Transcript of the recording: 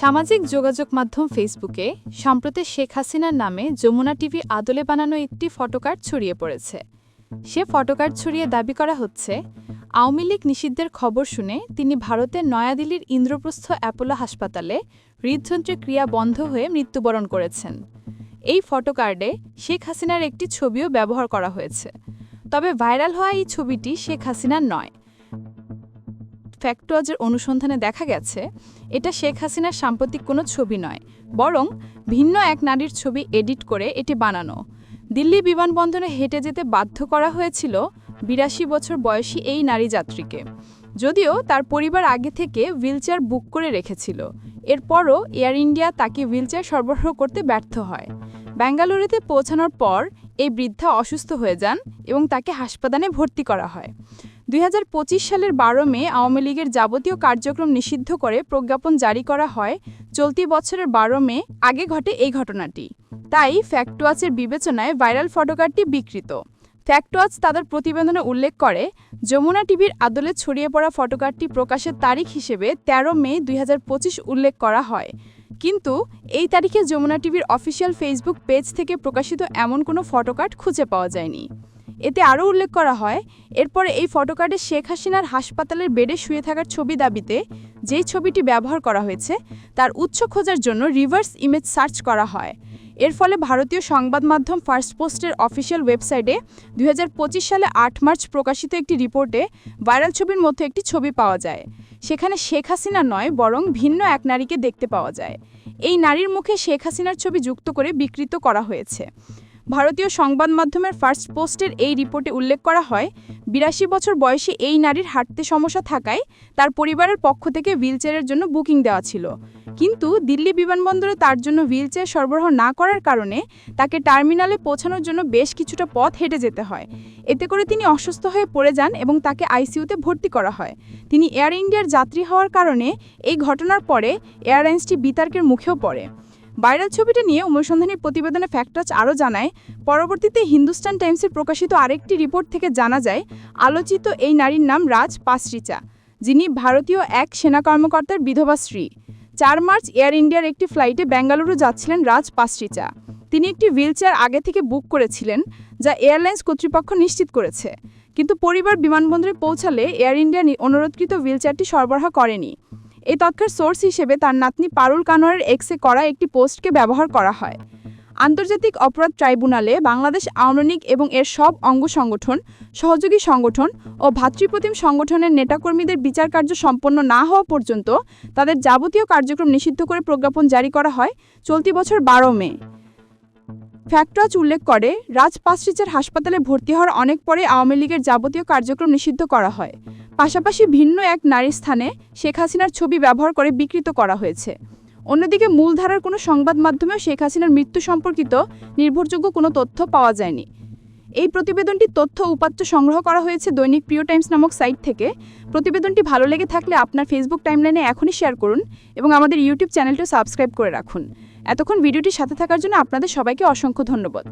সামাজিক যোগাযোগ মাধ্যম ফেসবুকে সম্প্রতি শেখ হাসিনার নামে যমুনা টিভির আদলে বানানো একটি ফটোকার্ড ছড়িয়ে পড়েছে। সে ফটোকার্ড ছড়িয়ে দাবি করা হচ্ছে, আওয়ামী লীগ নিষিদ্ধের খবর শুনে তিনি ভারতের নয়াদিল্লির ইন্দ্রপ্রস্থ অ্যাপোলো হাসপাতালে হৃদযন্ত্রের ক্রিয়া বন্ধ হয়ে মৃত্যুবরণ করেছেন। এই ফটোকার্ডে শেখ হাসিনার একটি ছবিও ব্যবহার করা হয়েছে। তবে ভাইরাল হওয়া এই ছবিটি শেখ হাসিনার নয়। ফ্যাক্টওয়াচের অনুসন্ধানে দেখা গেছে, এটা শেখ হাসিনার সাম্প্রতিক কোনো ছবি নয়, বরং ভিন্ন এক নারীর ছবি এডিট করে এটি বানানো। দিল্লি বিমানবন্দরে হেঁটে যেতে বাধ্য করা হয়েছিল ৮২ বছর বয়সী এই নারী যাত্রীকে। যদিও তার পরিবার আগে থেকে হুইলচেয়ার বুক করে রেখেছিল, এরপরও এয়ার ইন্ডিয়া তাকে হুইলচেয়ার সরবরাহ করতে ব্যর্থ হয়। বেঙ্গালুরুতে পৌঁছানোর পর এই বৃদ্ধা অসুস্থ হয়ে যান এবং তাকে হাসপাতালে ভর্তি করা হয়। ২০২৫ সালের ১২ মে আওয়ামী লীগের যাবতীয় কার্যক্রম নিষিদ্ধ করে প্রজ্ঞাপন জারি করা হয়। চলতি বছরের ১২ মে আগে ঘটে এই ঘটনাটি। তাই ফ্যাক্টওয়াচের বিবেচনায় ভাইরাল ফটোকার্ডটি বিকৃত। ফ্যাক্টওয়াচ তাদের প্রতিবেদনে উল্লেখ করে, যমুনা টিভির আদলে ছড়িয়ে পড়া ফটোকার্ডটি প্রকাশের তারিখ হিসেবে ১৩ মে ২০২৫ উল্লেখ করা হয়। কিন্তু এই তারিখে যমুনা টিভির অফিসিয়াল ফেসবুক পেজ থেকে প্রকাশিত এমন কোনো ফটোকার্ড খুঁজে পাওয়া যায়নি। এতে আরও উল্লেখ করা হয়, এরপরে এই ফটোকার্ডে শেখ হাসিনার হাসপাতালের বেডে শুয়ে থাকার ছবি দাবিতে যেই ছবিটি ব্যবহার করা হয়েছে তার উৎস খোঁজার জন্য রিভার্স ইমেজ সার্চ করা হয়। এর ফলে ভারতীয় সংবাদ মাধ্যম ফার্স্ট পোস্টের অফিসিয়াল ওয়েবসাইটে ২০২৫ সালে ৮ মার্চ প্রকাশিত একটি রিপোর্টে ভাইরাল ছবির মধ্যে একটি ছবি পাওয়া যায়। সেখানে শেখ হাসিনা নয়, বরং ভিন্ন এক নারীকে দেখতে পাওয়া যায়। এই নারীর মুখে শেখ হাসিনার ছবি যুক্ত করে বিকৃত করা হয়েছে। ভারতীয় সংবাদ মাধ্যমের ফার্স্ট পোস্টের এই রিপোর্টে উল্লেখ করা হয়, ৮২ বছর বয়সী এই নারীর হাঁটতে সমস্যা থাকায় তার পরিবারের পক্ষ থেকে হুইলচেয়ারের জন্য বুকিং দেওয়া ছিল। কিন্তু দিল্লি বিমানবন্দরে তার জন্য হুইলচেয়ার সরবরাহ না করার কারণে তাকে টার্মিনালে পৌঁছানোর জন্য বেশ কিছুটা পথ হেঁটে যেতে হয়। এতে করে তিনি অসুস্থ হয়ে পড়ে যান এবং তাকে আইসিইউতে ভর্তি করা হয়। তিনি এয়ার ইন্ডিয়ার যাত্রী হওয়ার কারণে এই ঘটনার পরে এয়ারলাইন্সটি বিতর্কের মুখেও পড়ে। ভাইরাল ছবিটা নিয়ে অনুসন্ধানী প্রতিবেদনে ফ্যাক্টওয়াচ আরও জানায়, পরবর্তীতে হিন্দুস্তান টাইমসের প্রকাশিত আরেকটি রিপোর্ট থেকে জানা যায়, আলোচিত এই নারীর নাম রাজ পাসরিচা, যিনি ভারতীয় এক সেনা কর্মকর্তার বিধবা স্ত্রী। ৪ মার্চ এয়ার ইন্ডিয়ার একটি ফ্লাইটে বেঙ্গালুরু যাচ্ছিলেন রাজ পাসরিচা। তিনি একটি হুইলচেয়ার আগে থেকে বুক করেছিলেন, যা এয়ারলাইন্স কর্তৃপক্ষ নিশ্চিত করেছে। কিন্তু পরিবার বিমানবন্দরে পৌঁছালে এয়ার ইন্ডিয়া অনুরোধকৃত হুইলচেয়ারটি সরবরাহ করেনি। এই তথ্যের সোর্স হিসেবে তার নাতনি পারুল কানোয়ারের এক্সে করা একটি পোস্টকে ব্যবহার করা হয়। আন্তর্জাতিক অপরাধ ট্রাইব্যুনালে বাংলাদেশ আওয়ামী লীগ এবং এর সব অঙ্গ সংগঠন, সহযোগী সংগঠন ও ভ্রাতৃপ্রতিম সংগঠনের নেতাকর্মীদের বিচার কার্য সম্পন্ন না হওয়া পর্যন্ত তাদের যাবতীয় কার্যক্রম নিষিদ্ধ করে প্রজ্ঞাপন জারি করা হয় চলতি বছর ১২ মে। ফ্যাক্টওয়াচ উল্লেখ করে, রাজ পাসরিচার হাসপাতালে ভর্তি হওয়ার অনেক পরে আওয়ামী লীগের যাবতীয় কার্যক্রম নিষিদ্ধ করা হয়। পাশাপাশি ভিন্ন এক নারীর স্থানে শেখ হাসিনার ছবি ব্যবহার করে বিকৃত করা হয়েছে। অন্যদিকে মূলধারার কোনো সংবাদ মাধ্যমেও শেখ হাসিনার মৃত্যু সম্পর্কিত নির্ভরযোগ্য কোনো তথ্য পাওয়া যায়নি। এই প্রতিবেদনটি তথ্য উপাত্ত সংগ্রহ করা হয়েছে দৈনিক প্রিয় টাইমস নামক সাইট থেকে। প্রতিবেদনটি ভালো লেগে থাকলে আপনার ফেসবুক টাইমলাইনে এখনই শেয়ার করুন এবং আমাদের ইউটিউব চ্যানেলটি সাবস্ক্রাইব করে রাখুন। এতক্ষণ ভিডিওটির সাথে থাকার জন্য আপনাদের সবাইকে অসংখ্য ধন্যবাদ।